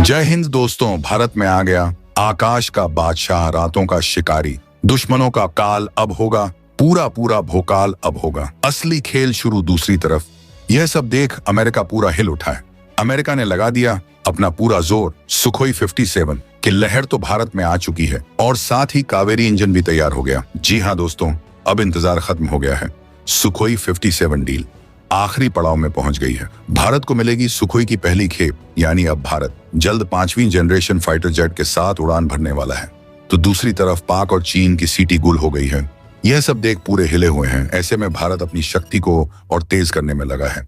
जय हिंद दोस्तों, भारत में आ गया आकाश का बादशाह, रातों का शिकारी। दुश्मनों का काल अब होगा, पूरा पूरा भोकाल अब होगा। असली खेल शुरू दूसरी तरफ। यह सब देख अमेरिका पूरा हिल उठा है। अमेरिका ने लगा दिया अपना पूरा जोर। सुखोई 57 की लहर तो भारत में आ चुकी है और साथ ही कावेरी इंजन भी तैयार हो गया। जी हाँ दोस्तों, अब इंतजार खत्म हो गया है। सुखोई 57 डील आखिरी पड़ाव में पहुंच गई है। भारत को मिलेगी सुखोई की पहली खेप, यानी अब भारत जल्द 5वीं जनरेशन फाइटर जेट के साथ उड़ान भरने वाला है। तो दूसरी तरफ पाक और चीन की सीटी गुल हो गई है। यह सब देख पूरे हिले हुए हैं। ऐसे में भारत अपनी शक्ति को और तेज करने में लगा है।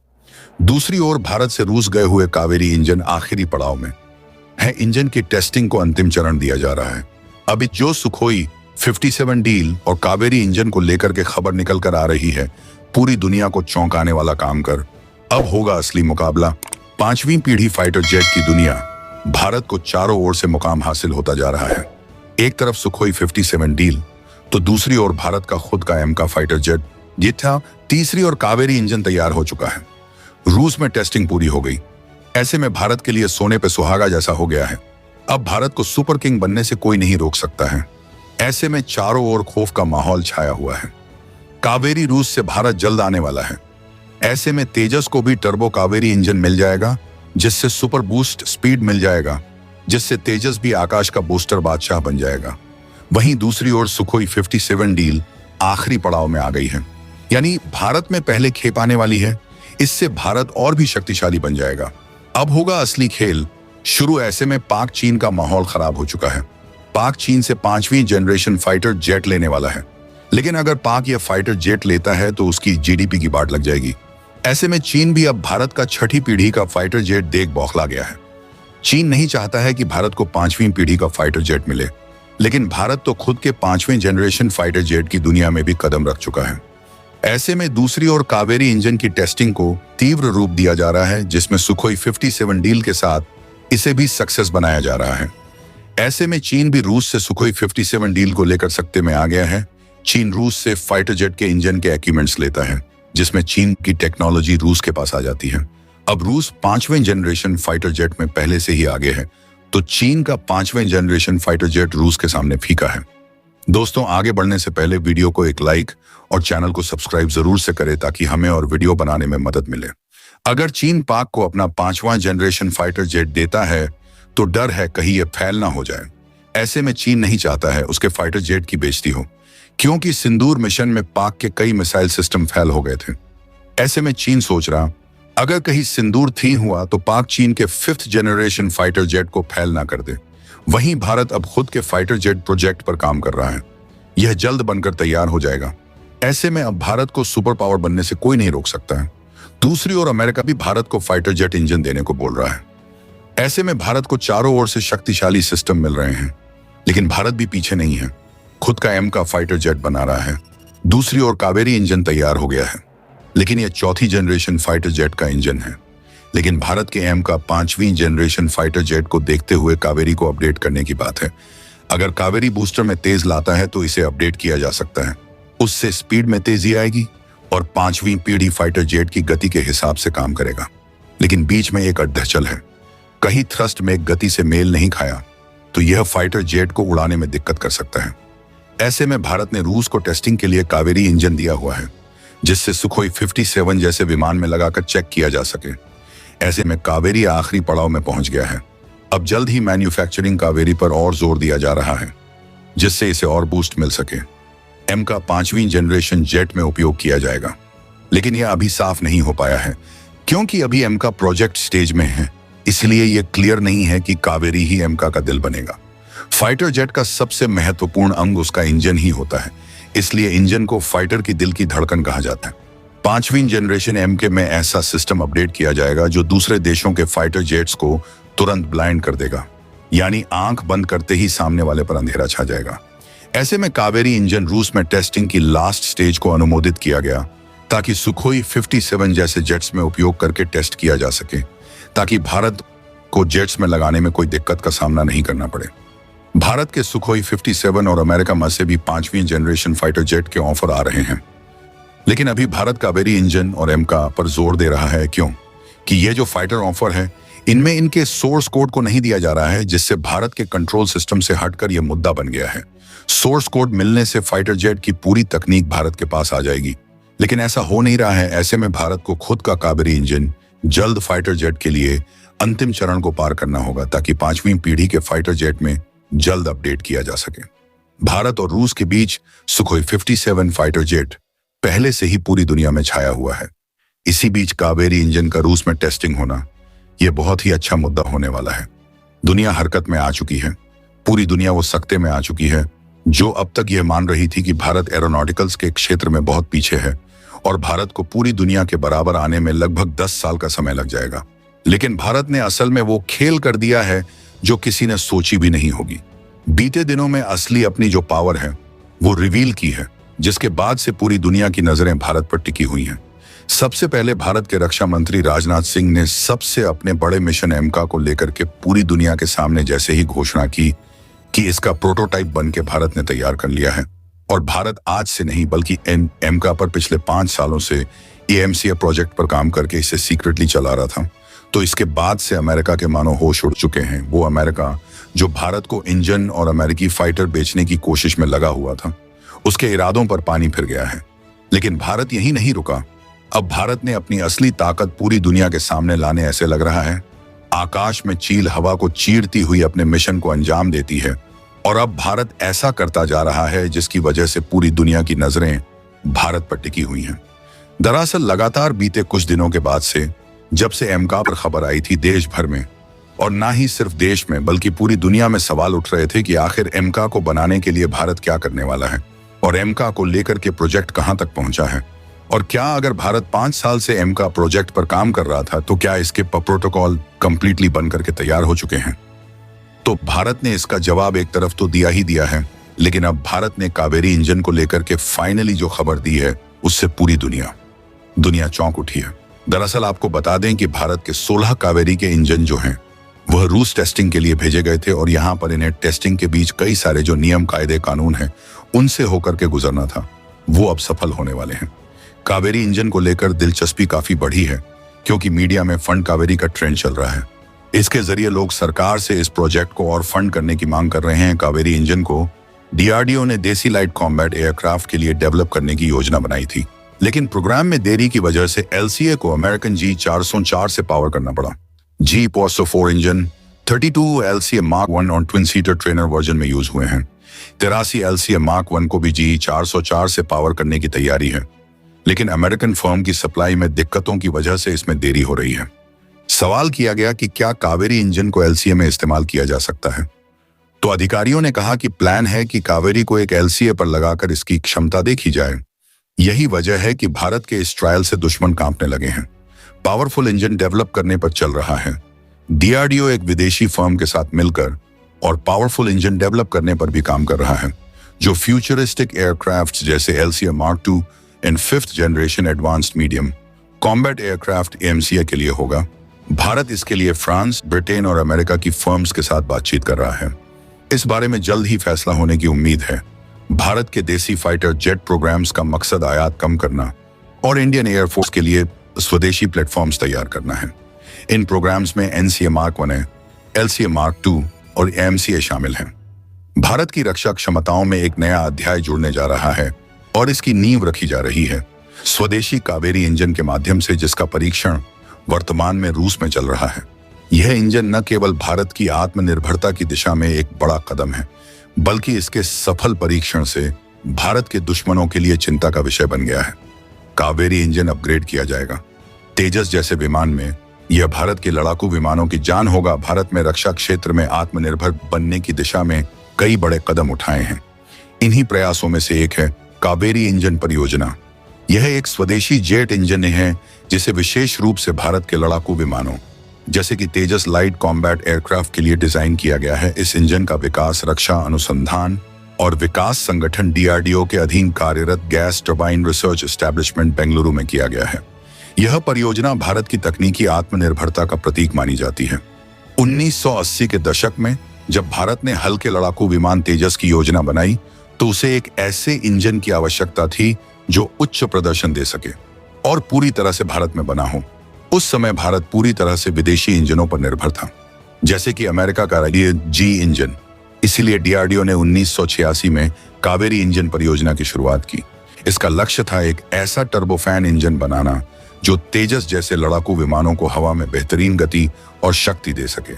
दूसरी ओर भारत से रूस गए हुए कावेरी इंजन आखिरी पड़ाव में है। इंजन की टेस्टिंग को अंतिम चरण दिया जा रहा है। अभी जो सुखोई 57 डील और कावेरी इंजन को लेकर के खबर निकल कर आ रही है, पूरी दुनिया को चौंकाने वाला काम कर। अब होगा असली मुकाबला। 5वीं पीढ़ी फाइटर जेट की दुनिया। भारत को चारों ओर से मुकाम हासिल होता जा रहा है। एक तरफ सुखोई 57 डील तो दूसरी ओर भारत का खुद का एमका फाइटर जेट। ये था तीसरी और कावेरी इंजन तैयार हो चुका है। रूस में टेस्टिंग पूरी हो गई। ऐसे में भारत के लिए सोने पे सुहागा जैसा हो गया है। अब भारत को सुपर किंग बनने से कोई नहीं रोक सकता है। ऐसे में चारों ओर खौफ का माहौल छाया हुआ है। कावेरी रूस से भारत जल्द आने वाला है। ऐसे में तेजस को भी टर्बो कावेरी इंजन मिल जाएगा, जिससे सुपर बूस्ट स्पीड मिल जाएगा, जिससे तेजस भी आकाश का बूस्टर बादशाह बन जाएगा। वहीं दूसरी ओर सुखोई 57 डील आखिरी पड़ाव में आ गई है, यानी भारत में पहले खेप आने वाली है। इससे भारत और भी शक्तिशाली बन जाएगा। अब होगा असली खेल शुरू। ऐसे में पाक चीन का माहौल खराब हो चुका है। पाक चीन से 5वीं जनरेशन फाइटर जेट लेने वाला है, लेकिन अगर पाक यह फाइटर जेट लेता है तो उसकी जीडीपी की बाट लग जाएगी। ऐसे में चीन भी अब भारत का 6ठी पीढ़ी का फाइटर जेट देख बौखला गया है। चीन नहीं चाहता है कि भारत को 5वीं पीढ़ी का फाइटर जेट मिले, लेकिन भारत तो खुद के 5वें जनरेशन फाइटर जेट की दुनिया में भी कदम रख चुका है। ऐसे में दूसरी ओर कावेरी इंजन की टेस्टिंग को तीव्र रूप दिया जा रहा है, जिसमें सुखोई 57 डील के साथ इसे भी सक्सेस बनाया जा रहा है। ऐसे में चीन भी रूस से सुखोई 57 डील को लेकर सकते में आ गया है। चीन रूस से फाइटर जेट के इंजन के इक्विपमेंट्स लेता है, जिसमें चीन की टेक्नोलॉजी रूस के पास आ जाती है। अब रूस 5वें जनरेशन फाइटर जेट में पहले से ही आगे है, तो चीन का 5वें जनरेशन फाइटर जेट रूस के सामने फीका है। दोस्तों, आगे बढ़ने से पहले वीडियो को एक लाइक और चैनल को सब्सक्राइब जरूर से करें, ताकि हमें और वीडियो बनाने में मदद मिले। अगर चीन पाक को अपना 5वां जनरेशन फाइटर जेट देता है तो डर है कहीं ये फेल ना हो जाए। ऐसे में चीन नहीं चाहता है उसके फाइटर जेट की बेइज्जती हो, क्योंकि सिंदूर मिशन में पाक के कई मिसाइल सिस्टम फेल हो गए थे। ऐसे में चीन सोच रहा, अगर कहीं सिंदूर 3 हुआ तो पाक चीन के 5th जनरेशन फाइटर जेट को फेल ना कर दे। वहीं भारत अब खुद के फाइटर जेट प्रोजेक्ट पर काम कर रहा है। यह जल्द बनकर तैयार हो जाएगा। ऐसे में अब भारत को सुपर पावर बनने से कोई नहीं रोक सकता है। दूसरी ओर अमेरिका भी भारत को फाइटर जेट इंजन देने को बोल रहा है। ऐसे में भारत को चारों ओर से शक्तिशाली सिस्टम मिल रहे हैं, लेकिन भारत भी पीछे नहीं है। खुद का एम का फाइटर जेट बना रहा है। दूसरी ओर कावेरी इंजन तैयार हो गया है, लेकिन यह 4थी जनरेशन फाइटर जेट का इंजन है। लेकिन भारत के एम का 5वीं जनरेशन फाइटर जेट को देखते हुए कावेरी को अपडेट करने की बात है। अगर कावेरी बूस्टर में तेज लाता है तो इसे अपडेट किया जा सकता है। उससे स्पीड में तेजी आएगी और 5वीं पीढ़ी फाइटर जेट की गति के हिसाब से काम करेगा। लेकिन बीच में एक अड्डहचल है। कहीं थ्रस्ट में गति से मेल नहीं खाया तो यह फाइटर जेट को उड़ाने में दिक्कत कर सकता है। ऐसे में भारत ने रूस को टेस्टिंग के लिए कावेरी इंजन दिया हुआ है, जिससे सुखोई 57 जैसे विमान में लगाकर चेक किया जा सके। ऐसे में कावेरी आखिरी पड़ाव में पहुंच गया है। अब जल्द ही मैन्युफैक्चरिंग कावेरी पर और जोर दिया जा रहा है, जिससे इसे और बूस्ट मिल सके। एम का 5वीं जनरेशन जेट में उपयोग किया जाएगा, लेकिन यह अभी साफ नहीं हो पाया है, क्योंकि अभी एम का प्रोजेक्ट स्टेज में है। इसलिए यह क्लियर नहीं है कि कावेरी ही एम का दिल बनेगा। फाइटर जेट का सबसे महत्वपूर्ण अंग उसका इंजन ही होता है, इसलिए इंजन को फाइटर की दिल की धड़कन कहा जाता है। 5वीं जनरेशन एमके में ऐसा सिस्टम अपडेट किया जाएगा जो दूसरे देशों के फाइटर जेट्स को तुरंत ब्लाइंड कर देगा, यानी आंख बंद करते ही सामने वाले पर अंधेरा छा जाएगा। ऐसे में कावेरी इंजन रूस में टेस्टिंग की लास्ट स्टेज को अनुमोदित किया गया, ताकि सुखोई 57 जैसे जेट्स में उपयोग करके टेस्ट किया जा सके, ताकि भारत को जेट्स में लगाने में कोई दिक्कत का सामना नहीं करना पड़े। भारत के सुखोई 57 और अमेरिका में से भी 5वीं जनरेशन फाइटर जेट के ऑफर आ रहे हैं, लेकिन अभी भारत कावेरी इंजन और एमका पर जोर दे रहा है। क्यों? कि ये जो फाइटर ऑफर है, इनमें इनके सोर्स कोड को नहीं दिया जा रहा है, जिससे भारत के कंट्रोल सिस्टम से हटकर यह मुद्दा बन गया है। सोर्स कोड मिलने से फाइटर जेट की पूरी तकनीक भारत के पास आ जाएगी, लेकिन ऐसा हो नहीं रहा है। ऐसे में भारत को खुद का कावेरी इंजन जल्द फाइटर जेट के लिए अंतिम चरण को पार करना होगा, ताकि 5वीं पीढ़ी के फाइटर जेट में जल्द अपडेट किया जा सके। भारत और रूस के बीच सुखोई 57 फाइटर जेट पहले से ही पूरी दुनिया में छाया हुआ है। इसी बीच कावेरी इंजन का रूस में टेस्टिंग होना यह बहुत ही अच्छा मुद्दा होने वाला है। दुनिया हरकत में आ चुकी है, पूरी दुनिया वो सख्ते में आ चुकी है, जो अब तक यह मान रही थी कि भारत एरोनॉटिकल्स के क्षेत्र में बहुत पीछे है और भारत को पूरी दुनिया के बराबर आने में लगभग 10 साल का समय लग जाएगा। लेकिन भारत ने असल में वो खेल कर दिया है जो किसी ने सोची भी नहीं होगी। बीते दिनों में असली अपनी जो पावर है वो रिवील की है, जिसके बाद से पूरी दुनिया की नजरें भारत पर टिकी हुई हैं। सबसे पहले भारत के रक्षा मंत्री राजनाथ सिंह ने सबसे अपने बड़े मिशन एमका को लेकर के पूरी दुनिया के सामने जैसे ही घोषणा की कि इसका प्रोटोटाइप बन के भारत ने तैयार कर लिया है। और भारत आज से नहीं बल्कि एमका पर पिछले 5 सालों से एएमसीए प्रोजेक्ट पर काम करके इसे सीक्रेटली चला रहा था। तो इसके बाद से अमेरिका के मानो होश उड़ चुके हैं। वो अमेरिका जो भारत को इंजन और अमेरिकी फाइटर बेचने की कोशिश में लगा हुआ था, उसके इरादों पर पानी फिर गया है। लेकिन भारत यहीं नहीं रुका। अब भारत ने अपनी असली ताकत पूरी दुनिया के सामने लाने ऐसे लग रहा है आकाश में चील हवा को चीरती हुई अपने मिशन को अंजाम देती है। और अब भारत ऐसा करता जा रहा है जिसकी वजह से पूरी दुनिया की नजरें भारत पर टिकी हुई हैं। दरअसल लगातार बीते कुछ दिनों के बाद से, जब से एमका पर खबर आई थी, देश भर में और ना ही सिर्फ देश में बल्कि पूरी दुनिया में सवाल उठ रहे थे कि आखिर एमका को बनाने के लिए भारत क्या करने वाला है और एमका को लेकर के प्रोजेक्ट कहां तक पहुंचा है। और क्या अगर भारत 5 साल से एमका प्रोजेक्ट पर काम कर रहा था तो क्या इसके प्रोटोकॉल कंप्लीटली बन करके तैयार हो चुके हैं? तो भारत ने इसका जवाब एक तरफ तो दिया ही दिया है, लेकिन अब भारत ने कावेरी इंजन को लेकर के फाइनली जो खबर दी है उससे पूरी दुनिया चौंक उठी है। दरअसल आपको बता दें कि भारत के 16 कावेरी के इंजन जो हैं वह रूस टेस्टिंग के लिए भेजे गए थे और यहाँ पर इन्हें टेस्टिंग के बीच कई सारे जो नियम कायदे कानून हैं उनसे होकर के गुजरना था, वो अब सफल होने वाले हैं। कावेरी इंजन को लेकर दिलचस्पी काफी बढ़ी है क्योंकि मीडिया में फंड कावेरी का ट्रेंड चल रहा है। इसके जरिए लोग सरकार से इस प्रोजेक्ट को और फंड करने की मांग कर रहे हैं। कावेरी इंजन को डीआरडीओ ने देसी लाइट कॉम्बैट एयरक्राफ्ट के लिए डेवलप करने की योजना बनाई थी, लेकिन प्रोग्राम में देरी की वजह से एलसीए को अमेरिकन G404 से पावर करना पड़ा। G404 इंजन 32 एलसीए मार्क 1 और ट्विन सीटर ट्रेनर वर्जन में यूज हुए हैं। 83 एलसीए मार्क 1 को भी G404 से पावर करने की तैयारी है, लेकिन अमेरिकन फर्म की सप्लाई में दिक्कतों की वजह से इसमें देरी हो रही है। सवाल किया गया कि क्या कावेरी इंजन को एलसीए में इस्तेमाल किया जा सकता है, तो अधिकारियों ने कहा कि प्लान है कि कावेरी को एक एलसीए पर लगाकर इसकी क्षमता देखी जाए। यही वजह है कि भारत के इस ट्रायल से दुश्मन कांपने लगे हैं। पावरफुल इंजन डेवलप करने पर चल रहा है। डीआरडीओ एक विदेशी फर्म के साथ मिलकर और पावरफुल इंजन डेवलप करने पर भी काम कर रहा है, जो फ्यूचरिस्टिक एयरक्राफ्ट जैसे एलसीए मार्क 2 इन 5th generation advanced medium combat aircraft AMCA के लिए होगा। भारत इसके लिए फ्रांस, ब्रिटेन और अमेरिका की फर्म्स के साथ बातचीत कर रहा है। इस बारे में जल्द ही फैसला होने की उम्मीद है। भारत के देसी फाइटर जेट प्रोग्राम्स का मकसद आयात कम करना और इंडियन एयरफोर्स के लिए स्वदेशी प्लेटफॉर्म्स तैयार करना है। इन प्रोग्राम्स में एनसीए मार्क 1, एलसीए मार्क 2 और एएमसीए शामिल हैं। भारत की रक्षा क्षमताओं में एक नया अध्याय जुड़ने जा रहा है और इसकी नींव रखी जा रही है स्वदेशी कावेरी इंजन के माध्यम से, जिसका परीक्षण वर्तमान में रूस में चल रहा है। यह इंजन न केवल भारत की आत्मनिर्भरता की दिशा में एक बड़ा कदम है, बल्कि इसके सफल परीक्षण से भारत के दुश्मनों के लिए चिंता का विषय बन गया है। कावेरी इंजन अपग्रेड किया जाएगा। तेजस जैसे विमान में यह भारत के लड़ाकू विमानों की जान होगा। भारत में रक्षा क्षेत्र में आत्मनिर्भर बनने की दिशा में कई बड़े कदम उठाए हैं। इन्हीं प्रयासों में से एक है कावेरी इंजन परियोजना। यह एक स्वदेशी जेट इंजन है जिसे विशेष रूप से भारत के लड़ाकू विमानों जैसे कि तेजस लाइट कॉम्बैट एयरक्राफ्ट के लिए डिजाइन किया गया है। इस इंजन का विकास रक्षा अनुसंधान और विकास संगठन डीआरडीओ के अधीन कार्यरत gas turbine research establishment Bengaluru में किया गया है। यह परियोजना भारत की तकनीकी आत्मनिर्भरता का प्रतीक मानी जाती है। 1980 के दशक में जब भारत ने हल्के लड़ाकू विमान तेजस की योजना बनाई तो उसे एक ऐसे इंजन की आवश्यकता थी जो उच्च प्रदर्शन दे सके और पूरी तरह से भारत में बना हो। उस समय भारत पूरी तरह से विदेशी इंजनों पर निर्भर था, जैसे कि अमेरिका का जी इंजन। इसीलिए डीआरडीओ ने 1986 में कावेरी इंजन परियोजना की शुरुआत की। इसका लक्ष्य था एक ऐसा टर्बोफैन इंजन बनाना जो तेजस जैसे लड़ाकू विमानों को हवा में बेहतरीन गति और शक्ति दे सके।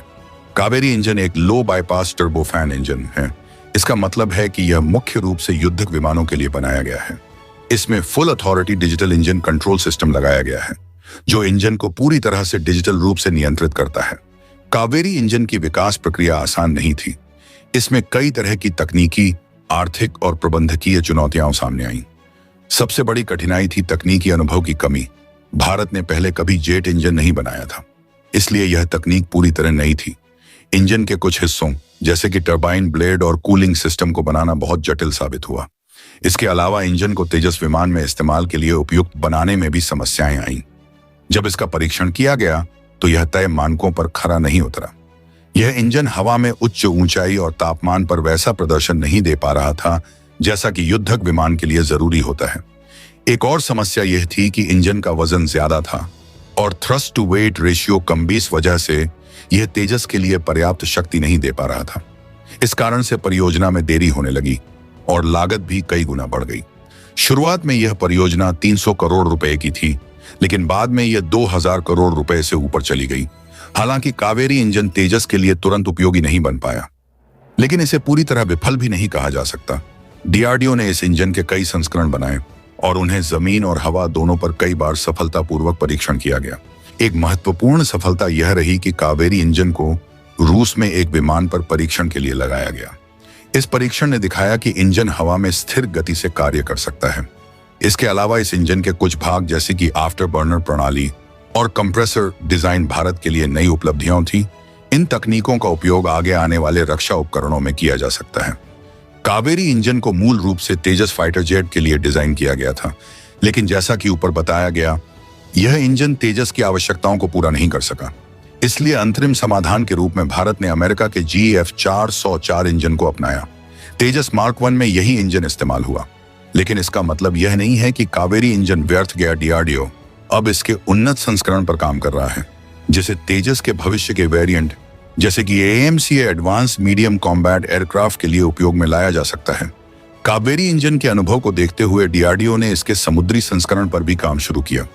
कावेरी इंजन एक लो बाईपास टर्बोफैन इंजन है। इसका मतलब है कि यह मुख्य रूप से युद्धक विमानों के लिए बनाया गया है। इसमें full authority digital engine control system लगाया गया है, जो इंजन को पूरी तरह से डिजिटल रूप से नियंत्रित करता है। कावेरी इंजन की विकास प्रक्रिया आसान नहीं थी। इसमें कई तरह की तकनीकी, आर्थिक और प्रबंधकीय चुनौतियां सामने आईं। सबसे बड़ी कठिनाई थी तकनीकी अनुभव की कमी। भारत ने पहले कभी जेट इंजन नहीं बनाया था, इसलिए यह तकनीक पूरी तरह नई थी। इंजन के कुछ हिस्सों जैसे कि टरबाइन, ब्लेड और कूलिंग सिस्टम को बनाना बहुत जटिल साबित हुआ। इसके अलावा इंजन को तेजस विमान में इस्तेमाल के लिए उपयुक्त बनाने में भी समस्याएं आईं। जब इसका परीक्षण किया गया तो यह तय मानकों पर खरा नहीं उतरा। यह इंजन हवा में उच्च ऊंचाई और तापमान पर वैसा प्रदर्शन नहीं दे पा रहा था जैसा कि युद्धक विमान के लिए जरूरी होता है। एक और समस्या यह थी कि इंजन का वजन ज्यादा था और थ्रस्ट टू वेट रेशियो कम भी। इस वजह से यह तेजस के लिए पर्याप्त शक्ति नहीं दे पा रहा था। इस कारण से परियोजना में देरी होने लगी और लागत भी कई गुना बढ़ गई। शुरुआत में यह परियोजना 300 करोड़ रुपए की थी, लेकिन बाद में यह 2000 करोड़ रुपए से ऊपर चली गई। हालांकि कावेरी इंजन तेजस के लिए तुरंत उपयोगी नहीं बन पाया, लेकिन इसे पूरी तरह विफल भी नहीं कहा जा सकता। डीआरडीओ ने इस इंजन के कई संस्करण बनाए और उन्हें जमीन और हवा दोनों पर कई बार सफलतापूर्वक परीक्षण किया गया। एक महत्वपूर्ण सफलता यह रही कि कावेरी इंजन को रूस में एक विमान पर परीक्षण के लिए लगाया गया। इस परीक्षण ने दिखाया कि इंजन हवा में स्थिर गति से कार्य कर सकता है। इसके अलावा इस इंजन के कुछ भाग जैसे कि आफ्टर बर्नर प्रणाली और कंप्रेसर डिजाइन भारत के लिए नई उपलब्धियां थी। इन तकनीकों का उपयोग आगे आने वाले रक्षा उपकरणों में किया जा सकता है। कावेरी इंजन को मूल रूप से तेजस फाइटर जेट के लिए डिजाइन किया गया था, लेकिन जैसा कि ऊपर बताया गया, यह इंजन तेजस की आवश्यकताओं को पूरा नहीं कर सका। इसलिए अंतरिम समाधान के रूप में भारत ने अमेरिका के GF404 इंजन को अपनाया। तेजस मार्क 1 में यही इंजन इस्तेमाल हुआ, लेकिन इसका मतलब यह नहीं है कि कावेरी इंजन व्यर्थ गया। डीआरडीओ अब इसके उन्नत संस्करण पर काम कर रहा है, जिसे तेजस के भविष्य के वेरिएंट जैसे कि AMCA advance medium combat aircraft के लिए उपयोग में लाया जा सकता है। कावेरी इंजन के अनुभव को देखते हुए डीआरडीओ ने इसके समुद्री संस्करण पर भी काम शुरू किया।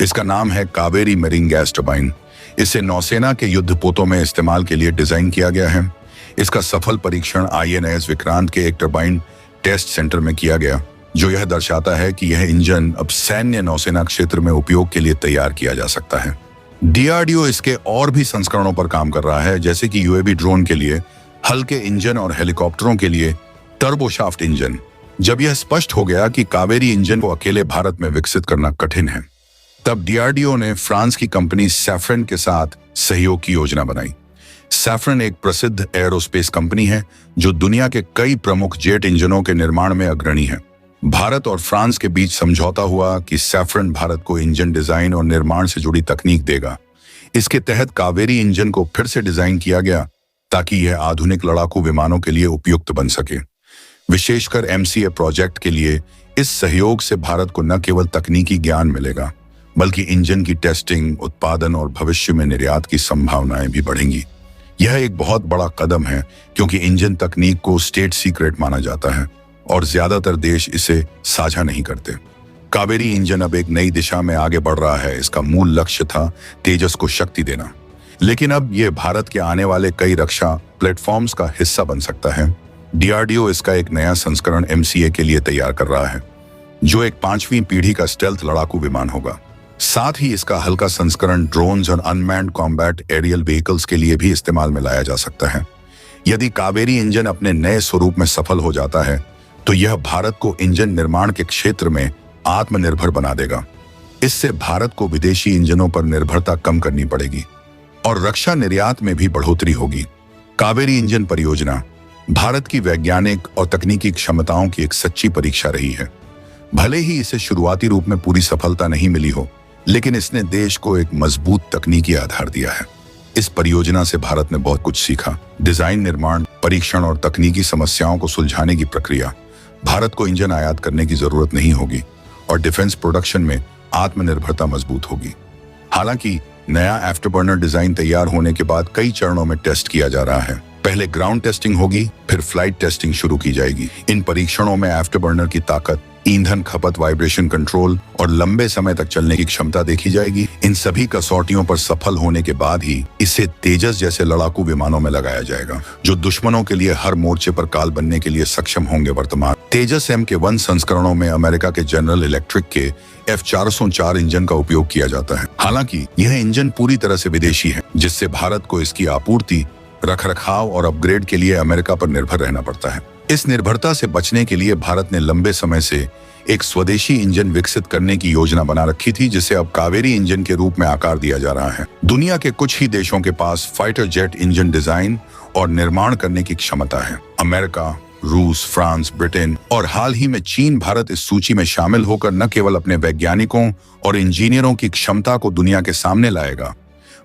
इसका नाम है कावेरी मेरीन गैस टरबाइन। इसे नौसेना के युद्धपोतों में इस्तेमाल के लिए डिजाइन किया गया है। इसका सफल परीक्षण INS विक्रांत के एक टरबाइन टेस्ट सेंटर में किया गया, जो यह दर्शाता है कि यह इंजन अब सैन्य नौसेना क्षेत्र में उपयोग के लिए तैयार किया जा सकता है। डीआरडीओ इसके और भी संस्करणों पर काम कर रहा है, जैसे कि UAV ड्रोन के लिए हल्के इंजन और हेलीकॉप्टरों के लिए टर्बोशाफ्ट इंजन। जब यह स्पष्ट हो गया कि कावेरी इंजन को अकेले भारत में विकसित करना कठिन है, तब डीआरडीओ ने फ्रांस की कंपनी सैफ्रन के साथ सहयोग की योजना बनाई। सैफ्रन एक प्रसिद्ध एरोस्पेस कंपनी है जो दुनिया के कई प्रमुख जेट इंजनों के निर्माण में अग्रणी है। भारत और फ्रांस के बीच समझौता हुआ कि सैफ्रन भारत को इंजन डिजाइन और निर्माण से जुड़ी तकनीक देगा। इसके तहत कावेरी इंजन को फिर से डिजाइन किया गया ताकि यह आधुनिक लड़ाकू विमानों के लिए उपयुक्त बन सके। विशेषकर MCA प्रोजेक्ट के लिए इस सहयोग से भारत को न केवल तकनीकी ज्ञान मिलेगा, बल्कि इंजन की टेस्टिंग, उत्पादन और भविष्य में निर्यात की संभावनाएं भी बढ़ेंगी। यह एक बहुत बड़ा कदम है, क्योंकि इंजन तकनीक को स्टेट सीक्रेट माना जाता है और ज्यादातर देश इसे साझा नहीं करते। कावेरी इंजन अब एक नई दिशा में आगे बढ़ रहा है। इसका मूल लक्ष्य था तेजस को शक्ति देना, लेकिन अब यह भारत के आने वाले कई रक्षा प्लेटफॉर्म्स का हिस्सा बन सकता है। डीआरडीओ इसका एक नया संस्करण MCA के लिए तैयार कर रहा है, जो एक 5वीं पीढ़ी का स्टेल्थ लड़ाकू विमान होगा। साथ ही इसका हल्का संस्करण ड्रोन्स और अनमैन्ड कॉम्बैट एरियल व्हीकल्स के लिए भी इस्तेमाल में लाया जा सकता है। यदि कावेरी इंजन अपने नए स्वरूप में सफल हो जाता है, तो यह भारत को इंजन निर्माण के क्षेत्र में आत्मनिर्भर बना देगा। इससे भारत को विदेशी इंजनों पर निर्भरता कम करनी पड़ेगी और रक्षा निर्यात में भी बढ़ोतरी होगी। कावेरी इंजन परियोजना भारत की वैज्ञानिक और तकनीकी क्षमताओं की एक सच्ची परीक्षा रही है। भले ही इसे शुरुआती रूप में पूरी सफलता नहीं मिली हो, लेकिन इसने देश को एक मजबूत तकनीकी आधार दिया है। इस परियोजना से भारत ने बहुत कुछ सीखा। डिजाइन, निर्माण, परीक्षण और तकनीकी समस्याओं को सुलझाने की प्रक्रिया। भारत को इंजन आयात करने की जरूरत नहीं होगी और डिफेंस प्रोडक्शन में आत्मनिर्भरता मजबूत होगी। हालांकि नया आफ्टरबर्नर डिजाइन तैयार होने के बाद कई चरणों में टेस्ट किया जा रहा है। पहले ग्राउंड टेस्टिंग होगी, फिर फ्लाइट टेस्टिंग शुरू की जाएगी। इन परीक्षणों में आफ्टरबर्नर की ताकत, ईंधन खपत, वाइब्रेशन कंट्रोल और लंबे समय तक चलने की क्षमता देखी जाएगी। इन सभी कसौटियों पर सफल होने के बाद ही इसे तेजस जैसे लड़ाकू विमानों में लगाया जाएगा, जो दुश्मनों के लिए हर मोर्चे पर काल बनने के लिए सक्षम होंगे। वर्तमान तेजस MK-1 संस्करणों में अमेरिका के जनरल इलेक्ट्रिक के F404 इंजन का उपयोग किया जाता है। हालांकि यह इंजन पूरी तरह से विदेशी है, जिससे भारत को इसकी आपूर्ति, रखरखाव और अपग्रेड के लिए अमेरिका पर निर्भर रहना पड़ता है। इस निर्भरता से बचने के लिए भारत ने लंबे समय से एक स्वदेशी इंजन विकसित करने की योजना बना रखी थी, जिसे अब कावेरी इंजन के रूप में आकार दिया जा रहा है। दुनिया के कुछ ही देशों के पास फाइटर जेट इंजन डिजाइन और निर्माण करने की क्षमता है। अमेरिका, रूस, फ्रांस, ब्रिटेन और हाल ही में चीन, भारत इस सूची में शामिल होकर न केवल अपने वैज्ञानिकों और इंजीनियरों की क्षमता को दुनिया के सामने लाएगा,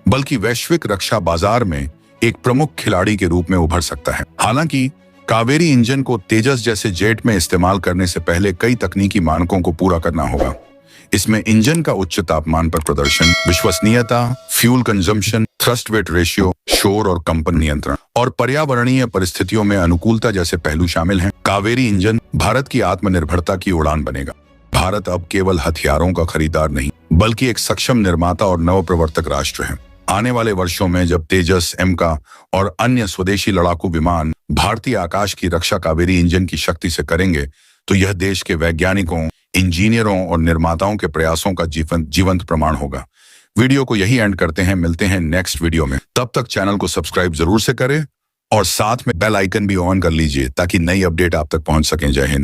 बल्कि वैश्विक रक्षा बाजार में एक प्रमुख खिलाड़ी के रूप में उभर सकता है। हालांकि कावेरी इंजन को तेजस जैसे जेट में इस्तेमाल करने से पहले कई तकनीकी मानकों को पूरा करना होगा। इसमें इंजन का उच्च तापमान पर प्रदर्शन, विश्वसनीयता, fuel consumption, thrust weight ratio, शोर और कंपन नियंत्रण और पर्यावरणीय परिस्थितियों में अनुकूलता जैसे पहलू शामिल हैं। कावेरी इंजन भारत की आत्मनिर्भरता की उड़ान बनेगा। भारत अब केवल हथियारों का खरीदार नहीं, बल्कि एक सक्षम निर्माता और नवप्रवर्तक राष्ट्र है। आने वाले वर्षों में जब तेजस, MK और अन्य स्वदेशी लड़ाकू विमान भारतीय आकाश की रक्षा कावेरी इंजन की शक्ति से करेंगे, तो यह देश के वैज्ञानिकों, इंजीनियरों और निर्माताओं के प्रयासों का जीवंत प्रमाण होगा। वीडियो को यही एंड करते हैं, मिलते हैं नेक्स्ट वीडियो में। तब तक चैनल को सब्सक्राइब जरूर से करें और साथ में बेल आइकन भी ऑन कर लीजिए, ताकि नई अपडेट आप तक पहुंच सकें। जय हिंद।